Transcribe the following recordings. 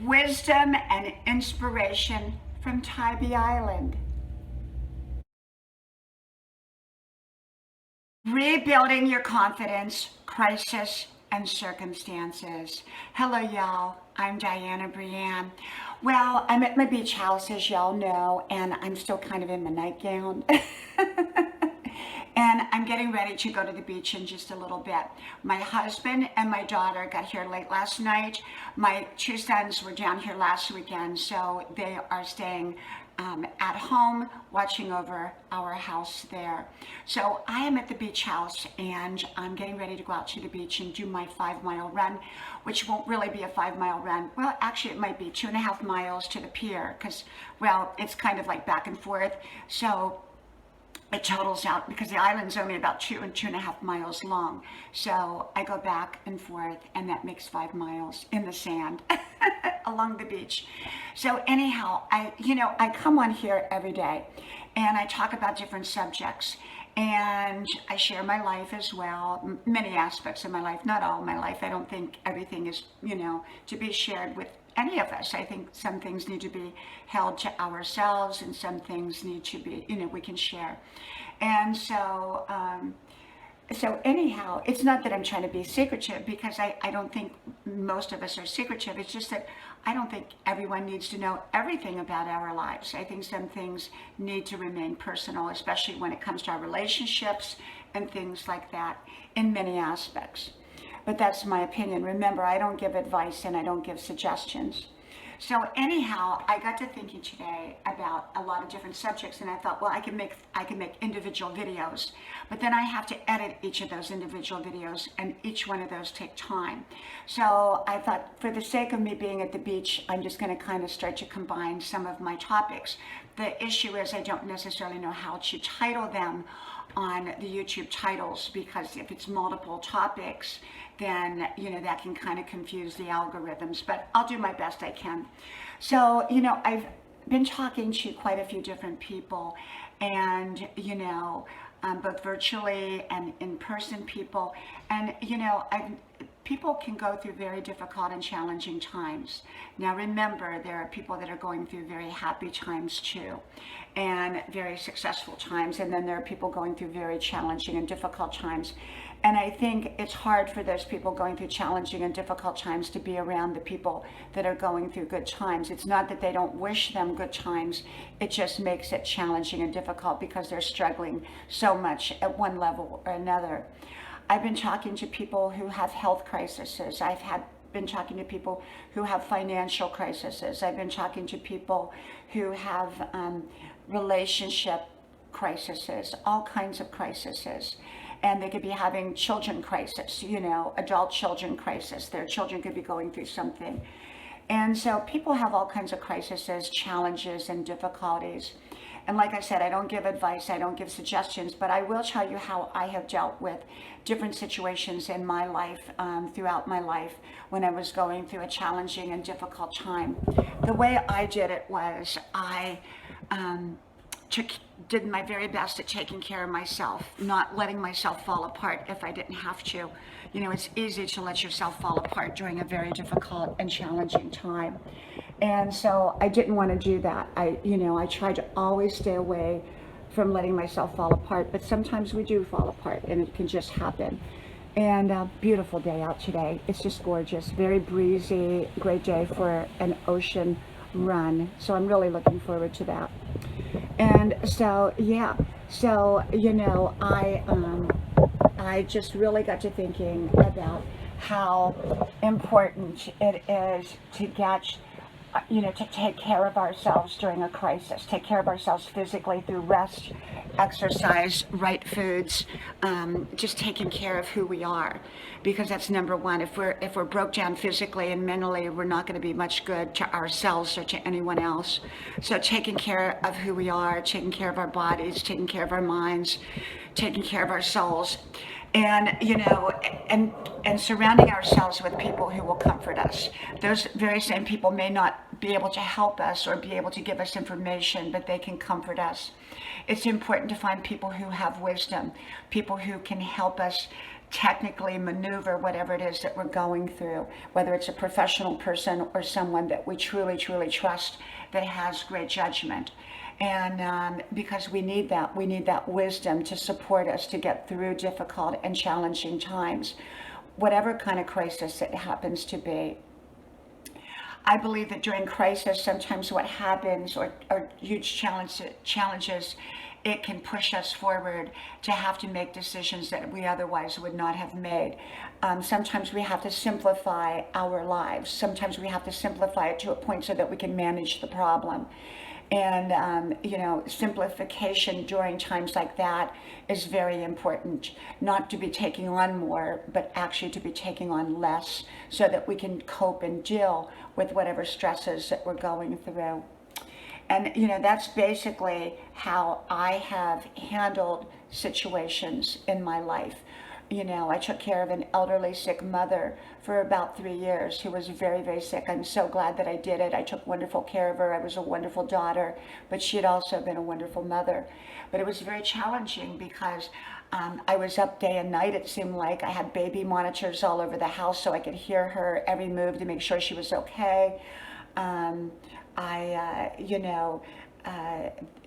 Wisdom and inspiration from Tybee Island. Rebuilding your confidence, crisis, and circumstances. Hello, y'all. I'm Dianna Brianne. Well, I'm at my beach house, as y'all know, and I'm still kind of in my nightgown. And I'm getting ready to go to the beach in just a little bit. My husband and my daughter got here late last night. My two sons were down here last weekend, so they are staying at home, watching over our house there. So I am at the beach house, and I'm getting ready to go out to the beach and do my 5-mile run, which won't really be a 5-mile run. Well, actually it might be 2.5 miles to the pier, because, well, it's kind of like back and forth. So it totals out, because the island's only about 2.5 miles long. So I go back and forth, and that makes 5 miles in the sand along the beach. So anyhow, I come on here every day, and I talk about different subjects, and I share my life as well, many aspects of my life, not all my life. I don't think everything is, to be shared with any of us. I think some things need to be held to ourselves, and some things need to be, we can share. And so, anyhow, it's not that I'm trying to be secretive, because I don't think most of us are secretive. It's just that I don't think everyone needs to know everything about our lives. I think some things need to remain personal, especially when it comes to our relationships and things like that, in many aspects. But that's my opinion. Remember, I don't give advice and I don't give suggestions. So anyhow, I got to thinking today about a lot of different subjects, and I thought, well, I can make individual videos, but then I have to edit each of those individual videos, and each one of those take time. So I thought, for the sake of me being at the beach, I'm just going to kind of start to combine some of my topics. The issue is I don't necessarily know how to title them on the YouTube titles, because if it's multiple topics, then that can kind of confuse the algorithms, but I'll do my best I can. So I've been talking to quite a few different people, and both virtually and in-person people, and people can go through very difficult and challenging times. Now remember, there are people that are going through very happy times too, and very successful times, and then there are people going through very challenging and difficult times. And I think it's hard for those people going through challenging and difficult times to be around the people that are going through good times. It's not that they don't wish them good times, it just makes it challenging and difficult because they're struggling so much at one level or another. I've been talking to people who have health crises. Been talking to people who have financial crises. I've been talking to people who have relationship crises, all kinds of crises. And they could be having children crisis, adult children crisis. Their children could be going through something. And so people have all kinds of crises, challenges, and difficulties. And like I said, I don't give advice, I don't give suggestions, but I will tell you how I have dealt with different situations in my life, throughout my life, when I was going through a challenging and difficult time. The way I did it was I did my very best at taking care of myself, not letting myself fall apart if I didn't have to. It's easy to let yourself fall apart during a very difficult and challenging time. And so I didn't want to do that. I tried to always stay away from letting myself fall apart, but sometimes we do fall apart, and it can just happen. And a beautiful day out today. It's just gorgeous, very breezy, great day for an ocean run. So I'm really looking forward to that. And so, yeah, so, I just really got to thinking about how important it is to get, to take care of ourselves during a crisis, take care of ourselves physically through rest, exercise, right foods, just taking care of who we are, because that's number one. If we're broke down physically and mentally, we're not going to be much good to ourselves or to anyone else. So taking care of who we are, taking care of our bodies, taking care of our minds, taking care of our souls, and and surrounding ourselves with people who will comfort us. Those very same people may not be able to help us or be able to give us information, but they can comfort us. It's important to find people who have wisdom, people who can help us technically maneuver whatever it is that we're going through, whether it's a professional person or someone that we truly, truly trust that has great judgment. And because we need that wisdom to support us to get through difficult and challenging times, whatever kind of crisis it happens to be. I believe that during crisis, sometimes what happens, or huge challenges, it can push us forward to have to make decisions that we otherwise would not have made. Sometimes we have to simplify our lives. Sometimes we have to simplify it to a point so that we can manage the problem. And, simplification during times like that is very important. Not to be taking on more, but actually to be taking on less so that we can cope and deal with whatever stresses that we're going through. And, that's basically how I have handled situations in my life. I took care of an elderly sick mother for about 3 years who was very, very sick. I'm so glad that I did it. I took wonderful care of her. I was a wonderful daughter, but she had also been a wonderful mother. But it was very challenging because I was up day and night, it seemed like. I had baby monitors all over the house so I could hear her every move to make sure she was okay.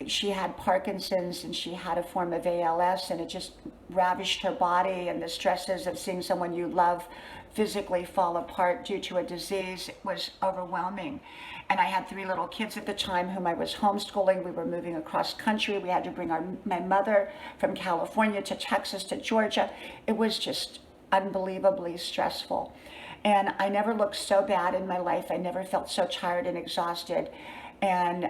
She had Parkinson's and she had a form of ALS, and it just ravished her body, and the stresses of seeing someone you love physically fall apart due to a disease was overwhelming. And I had 3 little kids at the time whom I was homeschooling. We were moving across country. We had to bring my mother from California to Texas to Georgia. It was just unbelievably stressful. And I never looked so bad in my life. I never felt so tired and exhausted. And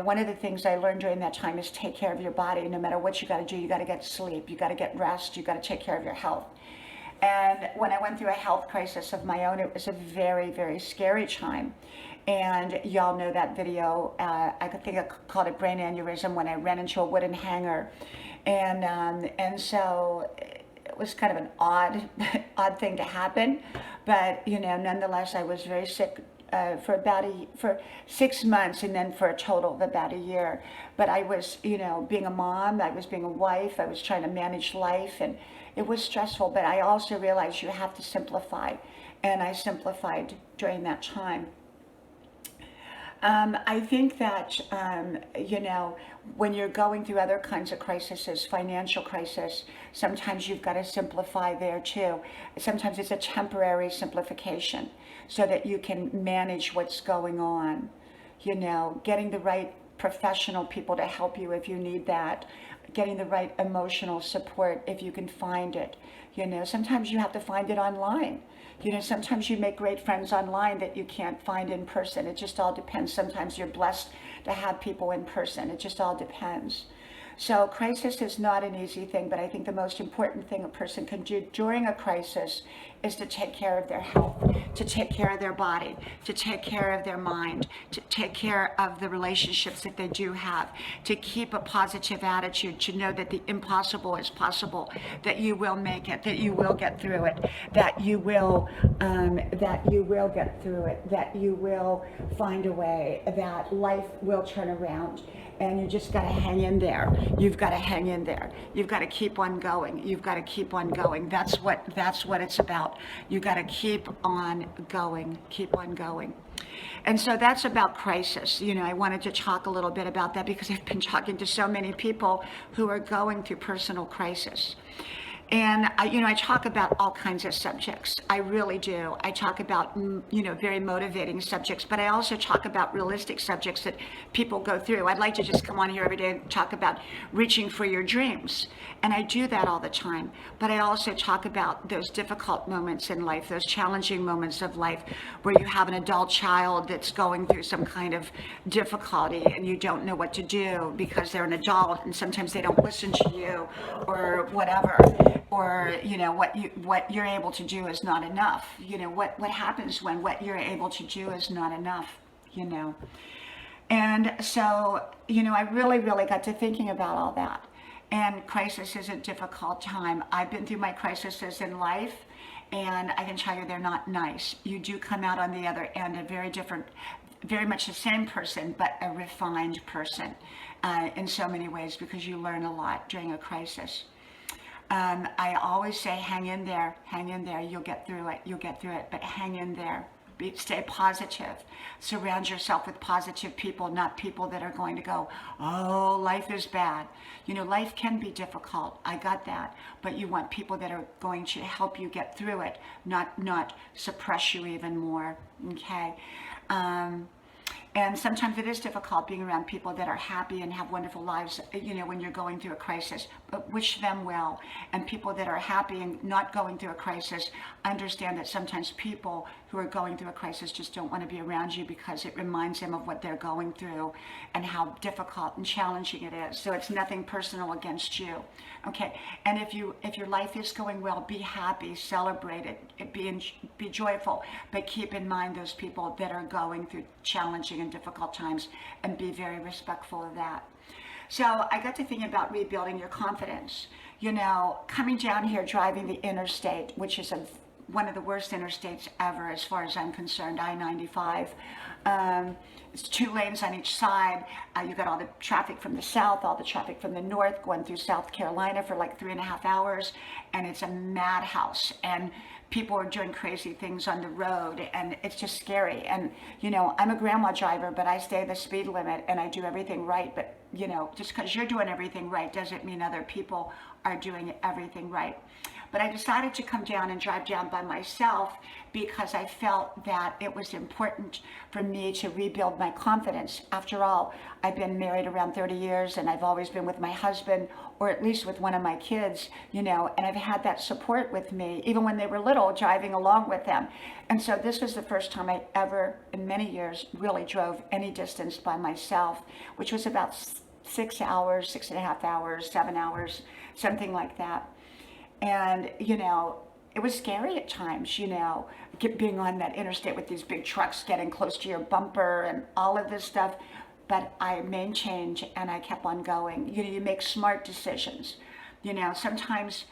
one of the things I learned during that time is take care of your body. No matter what you got to do, you got to get sleep, you got to get rest, you got to take care of your health. And when I went through a health crisis of my own, it was a very, very scary time. And y'all know that video, I think I called it brain aneurysm, when I ran into a wooden hanger. And so it was kind of an odd thing to happen. But, nonetheless, I was very sick for 6 months, and then for a total of about a year. But I was, being a mom, I was being a wife, I was trying to manage life, and it was stressful. But I also realized you have to simplify, and I simplified during that time. I think that, when you're going through other kinds of crises, financial crisis, sometimes you've got to simplify there too. Sometimes it's a temporary simplification so that you can manage what's going on. Getting the right professional people to help you if you need that, getting the right emotional support if you can find it. Sometimes you have to find it online. Sometimes you make great friends online that you can't find in person. It just all depends. Sometimes you're blessed to have people in person. It just all depends. So crisis is not an easy thing, but I think the most important thing a person can do during a crisis is to take care of their health, to take care of their body, to take care of their mind, to take care of the relationships that they do have, to keep a positive attitude, to know that the impossible is possible, that you will make it, that you will get through it, that you will get through it, that you will find a way, that life will turn around. And you just got to hang in there. You've got to hang in there. You've got to keep on going. You've got to keep on going. That's what it's about. You got to keep on going. Keep on going. And so that's about crisis. I wanted to talk a little bit about that because I've been talking to so many people who are going through personal crisis. And I talk about all kinds of subjects. I really do. I talk about, very motivating subjects, but I also talk about realistic subjects that people go through. I'd like to just come on here every day and talk about reaching for your dreams. And I do that all the time. But I also talk about those difficult moments in life, those challenging moments of life where you have an adult child that's going through some kind of difficulty and you don't know what to do because they're an adult and sometimes they don't listen to you or whatever. Or what you're able to do is not enough. What happens when what you're able to do is not enough. And so I really got to thinking about all that. And crisis is a difficult time. I've been through my crises in life, and I can tell you they're not nice. You do come out on the other end a very different, very much the same person, but a refined person in so many ways because you learn a lot during a crisis. I always say, hang in there, you'll get through it, but hang in there. Stay positive. Surround yourself with positive people, not people that are going to go, oh, life is bad. You know, life can be difficult. I got that. But you want people that are going to help you get through it, not suppress you even more. Okay? And sometimes it is difficult being around people that are happy and have wonderful lives, you know, when you're going through a crisis, but wish them well. And people that are happy and not going through a crisis understand that sometimes people who are going through a crisis just don't want to be around you because it reminds them of what they're going through and how difficult and challenging it is. So it's nothing personal against you. Okay. And if your life is going well, be happy, celebrate it, be joyful, but keep in mind those people that are going through challenging and difficult times, and be very respectful of that. So I got to thinking about rebuilding your confidence. You know, coming down here, driving the interstate, which is one of the worst interstates ever as far as I'm concerned, I-95. It's 2 lanes on each side. You got all the traffic from the south, all the traffic from the north, going through South Carolina for like 3.5 hours, and it's a madhouse. And people are doing crazy things on the road, and it's just scary. And, you know, I'm a grandma driver, but I stay the speed limit and I do everything right. But, you know, just because you're doing everything right doesn't mean other people are doing everything right. But I decided to come down and drive down by myself because I felt that it was important for me to rebuild my confidence. After all, I've been married around 30 years and I've always been with my husband, or at least with one of my kids, you know, and I've had that support with me, even when they were little, driving along with them. And so this was the first time I ever, in many years, really drove any distance by myself, which was about 6 hours, 6.5 hours, 7 hours, something like that. And, you know, it was scary at times, you know, being on that interstate with these big trucks getting close to your bumper and all of this stuff. But I made change and I kept on going. You know, you make smart decisions. You know, sometimes,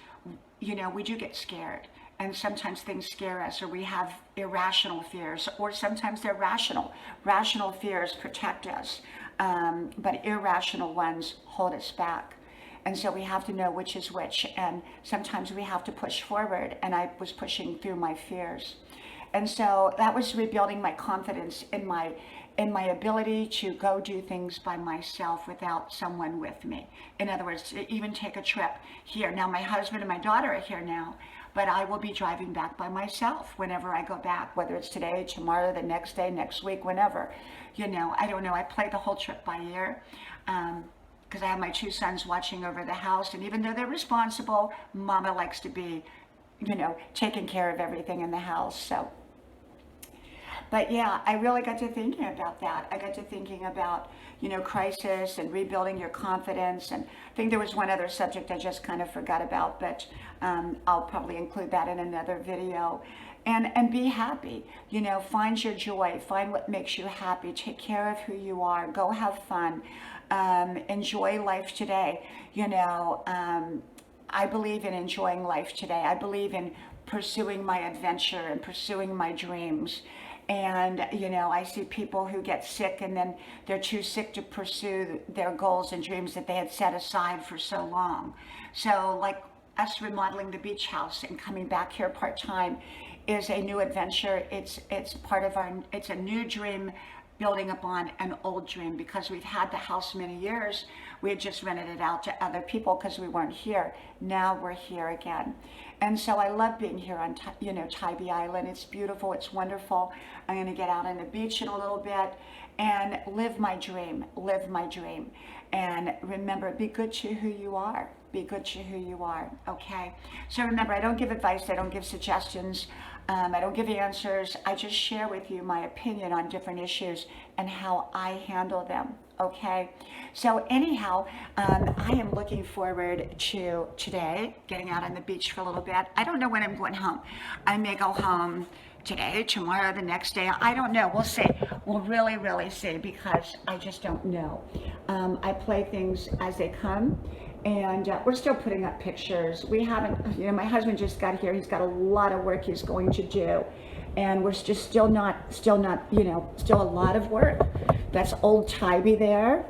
you know, we do get scared. And sometimes things scare us, or we have irrational fears, or sometimes they're rational. Rational fears protect us, but irrational ones hold us back. And so we have to know which is which. And sometimes we have to push forward. And I was pushing through my fears. And so that was rebuilding my confidence in my ability to go do things by myself without someone with me. In other words, to even take a trip here. Now my husband and my daughter are here now, but I will be driving back by myself whenever I go back, whether it's today, tomorrow, the next day, next week, whenever. You know, I don't know. I play the whole trip by ear. Because I have my 2 sons watching over the house, and even though they're responsible, Mama likes to be, you know, taking care of everything in the house. So, but yeah, I really got to thinking about that. I got to thinking about, you know, crisis and rebuilding your confidence. And I think there was one other subject I just kind of forgot about, but I'll probably include that in another video. And be happy, you know, find your joy, find what makes you happy, take care of who you are, go have fun. Enjoy life today. You know, I believe in enjoying life today. I believe in pursuing my adventure and pursuing my dreams. And, you know, I see people who get sick and then they're too sick to pursue their goals and dreams that they had set aside for so long. So like us remodeling the beach house and coming back here part-time is a new adventure. It's part of it's a new dream building upon an old dream, because we've had the house many years. We had just rented it out to other people because we weren't here. Now we're here again. And so I love being here on, you know, Tybee Island. It's beautiful. It's wonderful. I'm going to get out on the beach in a little bit and live my dream. Live my dream. And remember, be good to who you are. Be good to who you are. Okay? So remember, I don't give advice. I don't give suggestions. I don't give answers. I just share with you my opinion on different issues and how I handle them. Okay? So anyhow, I am looking forward to today, getting out on the beach for a little bit. I don't know when I'm going home. I may go home today, tomorrow, the next day. I don't know. We'll see. We'll really, really see, because I just don't know. I play things as they come. And we're still putting up pictures. We haven't, you know, my husband just got here. He's got a lot of work he's going to do. And we're just still not, you know, still a lot of work. That's old Tybee there.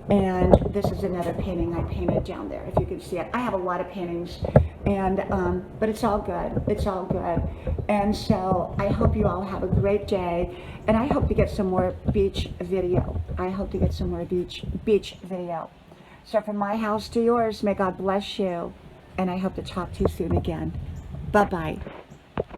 And this is another painting I painted down there, if you can see it. I have a lot of paintings And but it's all good. It's all good. And so I hope you all have a great day. And I hope to get some more beach video. I hope to get some more beach video. So from my house to yours, may God bless you. And I hope to talk to you soon again. Bye-bye.